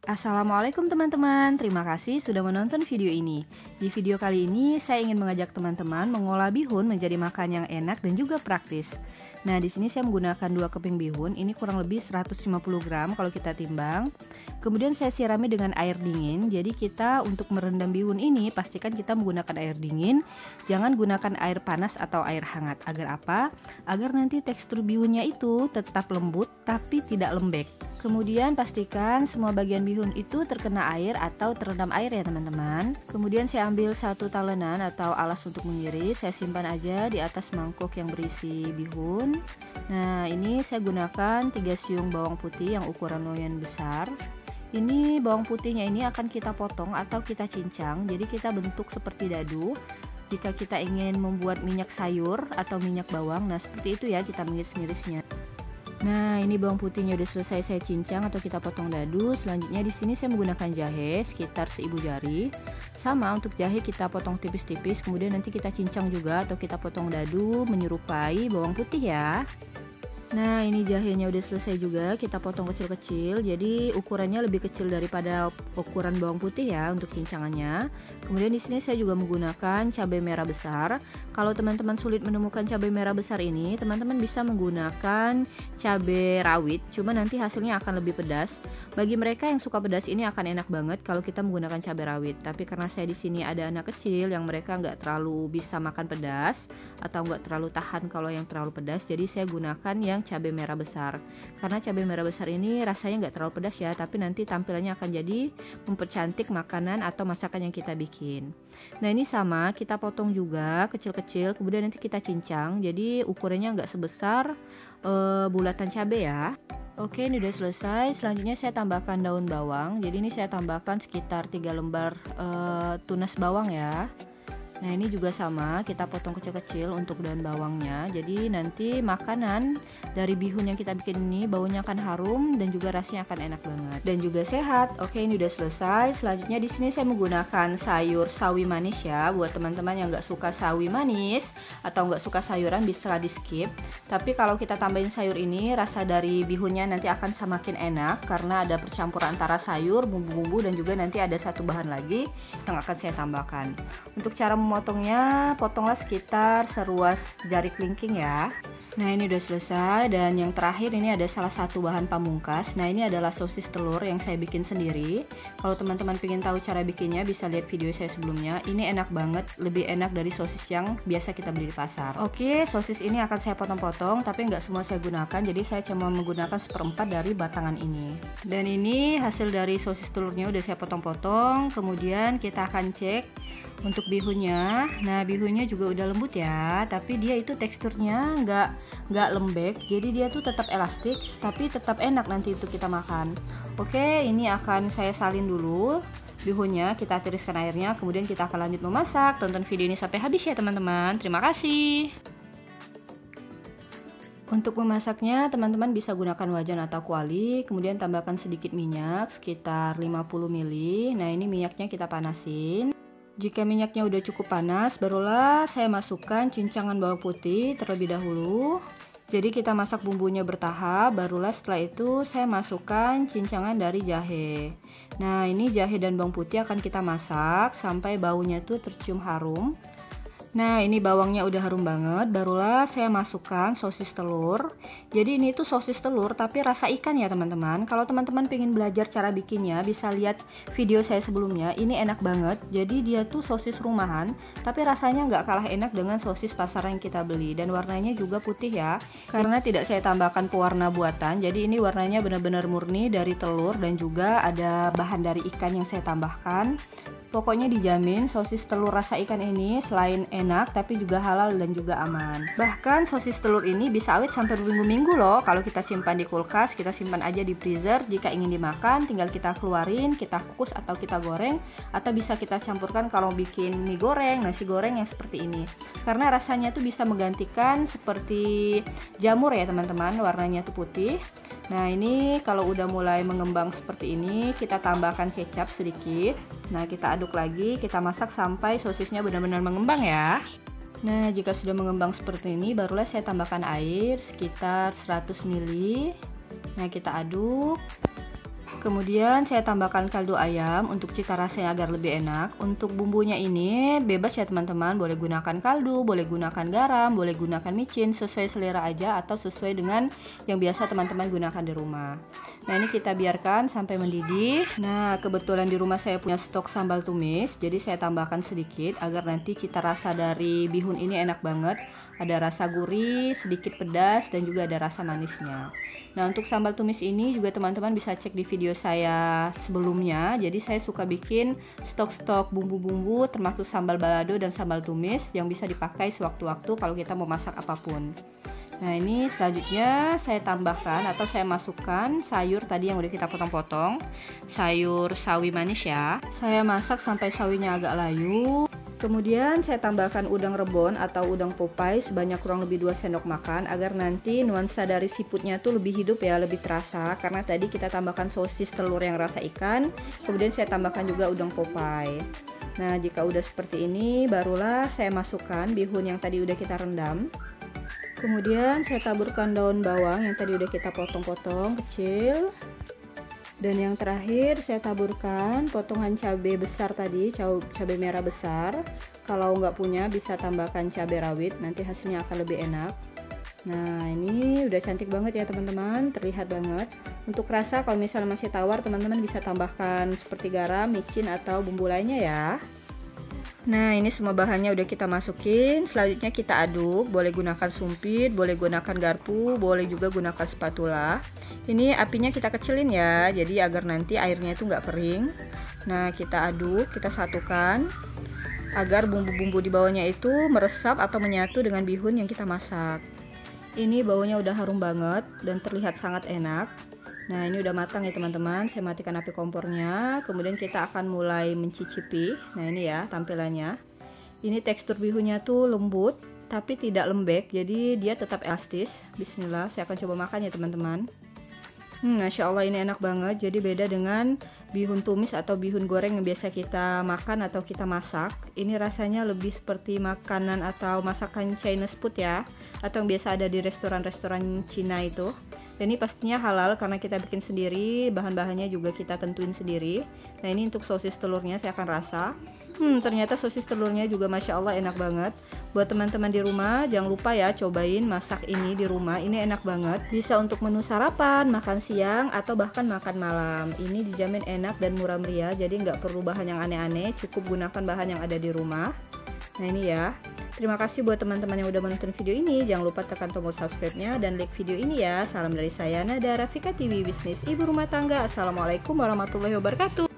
Assalamualaikum teman-teman, terima kasih sudah menonton video ini. Di video kali ini saya ingin mengajak teman-teman mengolah bihun menjadi makan yang enak dan juga praktis. Nah, di sini saya menggunakan 2 keping bihun, ini kurang lebih 150 gram kalau kita timbang. Kemudian saya sirami dengan air dingin. Jadi kita untuk merendam bihun ini pastikan kita menggunakan air dingin, jangan gunakan air panas atau air hangat. Agar apa? Agar nanti tekstur bihunnya itu tetap lembut tapi tidak lembek. Kemudian pastikan semua bagian bihun itu terkena air atau terendam air ya teman-teman. Kemudian saya ambil satu talenan atau alas untuk mengiris, saya simpan aja di atas mangkok yang berisi bihun. Nah, ini saya gunakan 3 siung bawang putih yang ukuran lumayan besar. Ini bawang putihnya ini akan kita potong atau kita cincang, jadi kita bentuk seperti dadu. Jika kita ingin membuat minyak sayur atau minyak bawang, nah seperti itu ya kita mengiris-ngirisnya. Nah, ini bawang putihnya udah selesai saya cincang atau kita potong dadu. Selanjutnya di sini saya menggunakan jahe sekitar seibu jari. Sama untuk jahe kita potong tipis-tipis, kemudian nanti kita cincang juga atau kita potong dadu menyerupai bawang putih ya. Nah, ini jahenya udah selesai juga, kita potong kecil-kecil. Jadi ukurannya lebih kecil daripada ukuran bawang putih ya untuk cincangannya. Kemudian di sini saya juga menggunakan cabai merah besar. Kalau teman-teman sulit menemukan cabai merah besar ini, teman-teman bisa menggunakan cabai rawit. Cuma nanti hasilnya akan lebih pedas. Bagi mereka yang suka pedas ini akan enak banget kalau kita menggunakan cabai rawit. Tapi karena saya di sini ada anak kecil yang mereka nggak terlalu bisa makan pedas atau nggak terlalu tahan kalau yang terlalu pedas, jadi saya gunakan yang cabai merah besar. Karena cabai merah besar ini rasanya nggak terlalu pedas ya, tapi nanti tampilannya akan jadi mempercantik makanan atau masakan yang kita bikin. Nah, ini sama kita potong juga kecil-kecil, kemudian nanti kita cincang. Jadi ukurannya nggak sebesar bulatan cabai ya. Oke, ini udah selesai. Selanjutnya saya tambahkan daun bawang. Jadi ini saya tambahkan sekitar 3 lembar tunas bawang ya. Nah, ini juga sama, kita potong kecil-kecil untuk daun bawangnya. Jadi nanti makanan dari bihun yang kita bikin ini baunya akan harum dan juga rasanya akan enak banget dan juga sehat. Oke, ini udah selesai. Selanjutnya di sini saya menggunakan sayur sawi manis ya. Buat teman-teman yang nggak suka sawi manis atau nggak suka sayuran bisa di skip. Tapi kalau kita tambahin sayur ini, rasa dari bihunnya nanti akan semakin enak karena ada percampuran antara sayur, bumbu-bumbu dan juga nanti ada satu bahan lagi yang akan saya tambahkan. Untuk cara memotongnya, potonglah sekitar seruas jari kelingking ya. Nah, ini udah selesai dan yang terakhir ini ada salah satu bahan pamungkas. Nah, ini adalah sosis telur yang saya bikin sendiri. Kalau teman-teman ingin tahu cara bikinnya bisa lihat video saya sebelumnya. Ini enak banget, lebih enak dari sosis yang biasa kita beli di pasar. Oke, sosis ini akan saya potong-potong tapi nggak semua saya gunakan, jadi saya cuma menggunakan 1/4 dari batangan ini. Dan ini hasil dari sosis telurnya udah saya potong-potong. Kemudian kita akan cek untuk bihunnya. Nah, bihunnya juga udah lembut ya, tapi dia itu teksturnya nggak lembek, jadi dia tuh tetap elastik tapi tetap enak nanti itu kita makan. Oke, ini akan saya salin dulu bihunnya, kita tiriskan airnya, kemudian kita akan lanjut memasak. Tonton video ini sampai habis ya teman-teman. Terima kasih. Untuk memasaknya, teman-teman bisa gunakan wajan atau kuali, kemudian tambahkan sedikit minyak sekitar 50 ml. Nah, ini minyaknya kita panasin. Jika minyaknya udah cukup panas, barulah saya masukkan cincangan bawang putih terlebih dahulu. Jadi kita masak bumbunya bertahap, barulah setelah itu saya masukkan cincangan dari jahe. Nah, ini jahe dan bawang putih akan kita masak sampai baunya tuh tercium harum. Nah, ini bawangnya udah harum banget, barulah saya masukkan sosis telur. Jadi ini tuh sosis telur tapi rasa ikan ya teman-teman. Kalau teman-teman pengen belajar cara bikinnya, bisa lihat video saya sebelumnya. Ini enak banget, jadi dia tuh sosis rumahan, tapi rasanya nggak kalah enak dengan sosis pasaran yang kita beli. Dan warnanya juga putih ya, karena tidak saya tambahkan pewarna buatan. Jadi ini warnanya benar-benar murni dari telur dan juga ada bahan dari ikan yang saya tambahkan. Pokoknya dijamin sosis telur rasa ikan ini selain enak tapi juga halal dan juga aman. Bahkan sosis telur ini bisa awet sampai berminggu-minggu loh. Kalau kita simpan di kulkas, kita simpan aja di freezer. Jika ingin dimakan, tinggal kita keluarin, kita kukus atau kita goreng, atau bisa kita campurkan kalau bikin mie goreng, nasi goreng yang seperti ini. Karena rasanya tuh bisa menggantikan seperti jamur ya teman-teman, warnanya tuh putih. Nah, ini kalau udah mulai mengembang seperti ini, kita tambahkan kecap sedikit. Nah, kita aduk lagi, kita masak sampai sosisnya benar-benar mengembang ya. Nah, jika sudah mengembang seperti ini, barulah saya tambahkan air sekitar 100 ml. Nah, kita aduk. Kemudian saya tambahkan kaldu ayam untuk cita rasanya agar lebih enak. Untuk bumbunya ini bebas ya teman-teman, boleh gunakan kaldu, boleh gunakan garam, boleh gunakan micin, sesuai selera aja atau sesuai dengan yang biasa teman-teman gunakan di rumah. Nah ini kita biarkan sampai mendidih. Nah kebetulan di rumah saya punya stok sambal tumis, jadi saya tambahkan sedikit agar nanti cita rasa dari bihun ini enak banget. Ada rasa gurih, sedikit pedas, dan juga ada rasa manisnya. Nah untuk sambal tumis ini juga teman-teman bisa cek di video saya sebelumnya. Jadi saya suka bikin stok-stok bumbu-bumbu termasuk sambal balado dan sambal tumis yang bisa dipakai sewaktu-waktu kalau kita mau masak apapun. Nah ini selanjutnya saya tambahkan atau saya masukkan sayur tadi yang udah kita potong-potong. Sayur sawi manis ya. Saya masak sampai sawinya agak layu. Kemudian saya tambahkan udang rebon atau udang Popeye sebanyak kurang lebih 2 sendok makan agar nanti nuansa dari siputnya tuh lebih hidup ya, lebih terasa, karena tadi kita tambahkan sosis telur yang rasa ikan. Kemudian saya tambahkan juga udang Popeye. Nah jika udah seperti ini barulah saya masukkan bihun yang tadi udah kita rendam. Kemudian saya taburkan daun bawang yang tadi udah kita potong-potong kecil. Dan yang terakhir saya taburkan potongan cabai besar tadi, cabai merah besar. Kalau nggak punya bisa tambahkan cabai rawit, nanti hasilnya akan lebih enak. Nah ini udah cantik banget ya teman-teman, terlihat banget. Untuk rasa kalau misalnya masih tawar, teman-teman bisa tambahkan seperti garam, micin atau bumbu lainnya ya. Nah ini semua bahannya udah kita masukin. Selanjutnya kita aduk, boleh gunakan sumpit, boleh gunakan garpu, boleh juga gunakan spatula. Ini apinya kita kecilin ya, jadi agar nanti airnya itu nggak kering. Nah kita aduk, kita satukan agar bumbu-bumbu di bawahnya itu meresap atau menyatu dengan bihun yang kita masak. Ini baunya udah harum banget dan terlihat sangat enak. Nah ini udah matang ya teman-teman, saya matikan api kompornya. Kemudian kita akan mulai mencicipi. Nah ini ya tampilannya. Ini tekstur bihunnya tuh lembut tapi tidak lembek, jadi dia tetap elastis. Bismillah, saya akan coba makan ya teman-teman. Masya Allah ini enak banget. Jadi beda dengan bihun tumis atau bihun goreng yang biasa kita makan atau kita masak. Ini rasanya lebih seperti makanan atau masakan Chinese food ya, atau yang biasa ada di restoran-restoran Cina itu. Dan ini pastinya halal karena kita bikin sendiri, bahan-bahannya juga kita tentuin sendiri. Nah ini untuk sosis telurnya saya akan rasa. Ternyata sosis telurnya juga Masya Allah enak banget. Buat teman-teman di rumah jangan lupa ya cobain masak ini di rumah, ini enak banget. Bisa untuk menu sarapan, makan siang, atau bahkan makan malam. Ini dijamin enak dan murah meriah, jadi nggak perlu bahan yang aneh-aneh, cukup gunakan bahan yang ada di rumah. Nah ini ya. Terima kasih buat teman-teman yang udah menonton video ini. Jangan lupa tekan tombol subscribe-nya dan like video ini ya. Salam dari saya Nada Rafika TV Bisnis Ibu Rumah Tangga. Assalamualaikum warahmatullahi wabarakatuh.